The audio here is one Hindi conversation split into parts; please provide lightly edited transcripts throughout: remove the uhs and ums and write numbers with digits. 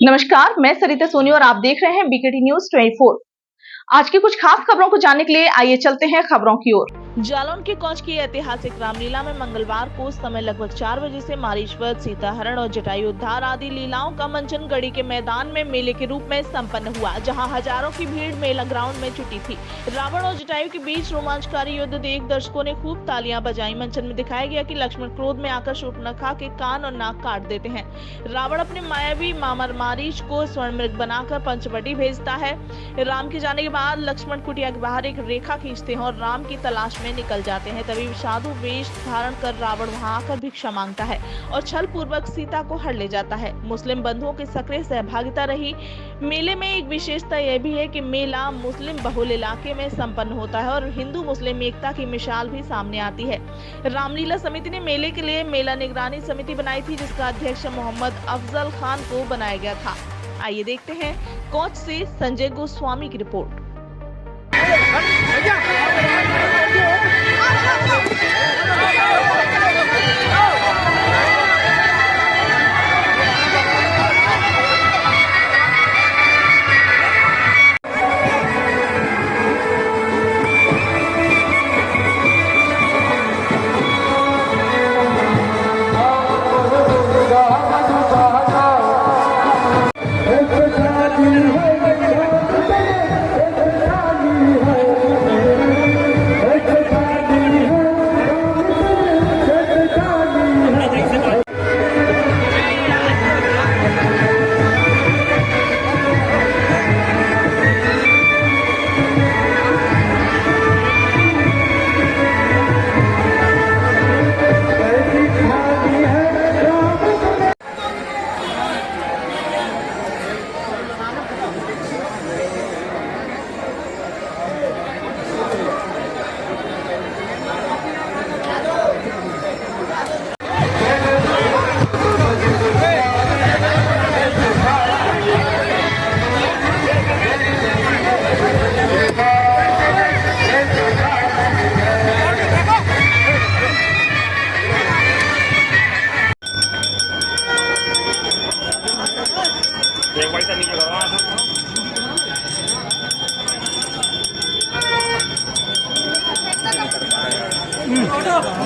नमस्कार, मैं सरिता सोनी और आप देख रहे हैं बीकेटी न्यूज 24। आज की कुछ खास खबरों को जानने के लिए आइए चलते हैं खबरों की ओर। जालौन के कौच की ऐतिहासिक रामलीला में मंगलवार को समय लगभग 4 बजे से मारीश्वत, सीताहरण और जटायु उद्धार आदि लीलाओं का मंचन गढ़ी के मैदान में मेले के रूप में संपन्न हुआ, जहां हजारों की भीड़ मेला ग्राउंड में जुटी थी। रावण और जटायु के बीच रोमांचकारी युद्ध देख दर्शकों ने खूब तालियां बजाई। मंचन में दिखाया गया कि लक्ष्मण क्रोध में आकर शूर्पणखा के कान और नाक काट देते हैं। रावण अपने मायावी मामा मारीच को स्वर्ण मृग बनाकर पंचवटी भेजता है। राम के जाने के बाद लक्ष्मण कुटिया के बाहर एक रेखा खींचते हैं और राम की तलाश में निकल जाते हैं। तभी साधु वेश धारण कर रावण वहां आकर भिक्षा मांगता है और छल पूर्वक सीता को हर ले जाता है। मुस्लिम बंधुओं की सक्रिय सहभागिता रही। मेले में एक विशेषता यह भी है कि मेला मुस्लिम बहुल इलाके में संपन्न होता है और हिंदू मुस्लिम एकता की मिसाल भी सामने आती है। रामलीला समिति ने मेले के लिए मेला निगरानी समिति बनाई थी, जिसका अध्यक्ष मोहम्मद अफजल खान को बनाया गया था। आइए देखते हैं कौच से संजय गोस्वामी की रिपोर्ट।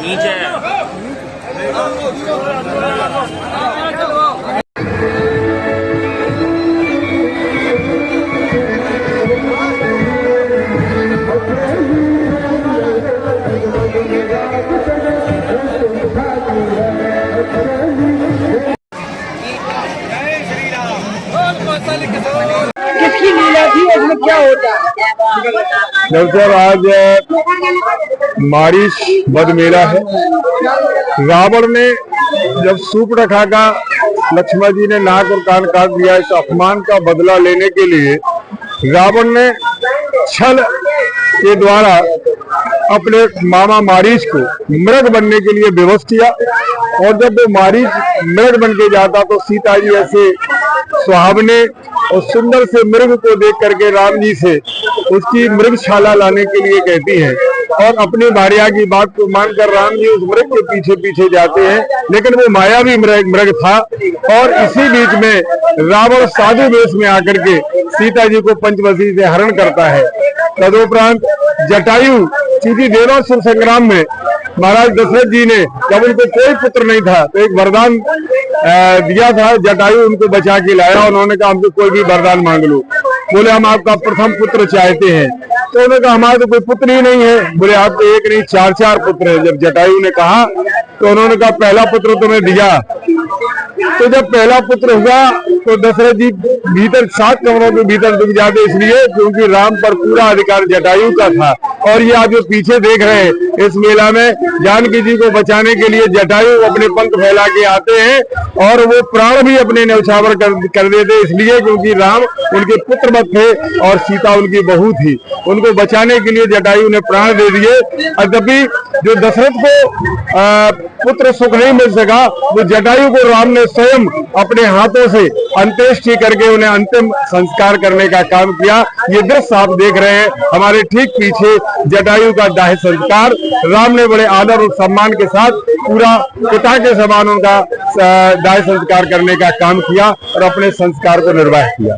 नीचे किसकी लीला थी, उसमें क्या होता है? डॉक्टर, आज मारीश वध मेला है। रावण ने जब शूर्पणखा का लक्ष्मण जी ने नाक और कान काट दिया, इस अपमान का बदला लेने के लिए रावण ने छल के द्वारा अपने मामा मारीच को मृग बनने के लिए विवश किया। और जब वो मारीच मृग बन के जाता तो सीता जी ऐसे सुहावने और सुंदर से मृग को देख करके राम जी से उसकी मृगशाला लाने के लिए कहती हैं और अपनी भार्या की बात को मानकर राम जी उस मृग के पीछे पीछे जाते हैं, लेकिन वो मायावी मृग था। और इसी बीच में रावण साधु वेश में आकर के सीता जी को पंचवटी से हरण करता है। तदुपरांत जटायु, चूंकि देवासुर संग्राम में महाराज दशरथ जी ने जब उनको कोई पुत्र नहीं था तो एक वरदान दिया था, जटायु उनको बचा के लाया। उन्होंने कहा हमसे कोई भी वरदान मांग लो। बोले हम आपका प्रथम पुत्र चाहते हैं। तो उन्होंने कहा हमारे तो कोई पुत्र ही नहीं है। बोले आपको एक नहीं 4 पुत्र है। जब जटायु ने कहा तो उन्होंने कहा पहला पुत्र तुम्हें दिया। तो जब पहला पुत्र हुआ तो दशरथ जी भीतर 7 कमरों के भीतर डूब जाते, इसलिए क्योंकि राम पर पूरा अधिकार जटायु का था। और ये आप जो पीछे देख रहे हैं इस मेला में जानकी जी को बचाने के लिए जटायु अपने पंख फैला के आते हैं और वो प्राण भी अपने न्यौछावर कर देते, इसलिए क्योंकि राम उनके पुत्र मत थे और सीता उनकी बहू थी। उनको बचाने के लिए जटायु ने प्राण दे दिए। यद्यपि जो दशरथ को पुत्र सुख नहीं मिल सका, वो जटायु को राम ने स्वयं अपने हाथों से अंत्येष्टि करके उन्हें अंतिम संस्कार करने का काम किया। ये दृश्य आप देख रहे हैं, हमारे ठीक पीछे जटायु का दाह संस्कार राम ने बड़े आदर और सम्मान के साथ पूरा पिता के समान उनका दाह संस्कार करने का काम किया और अपने संस्कार को निर्वाह किया।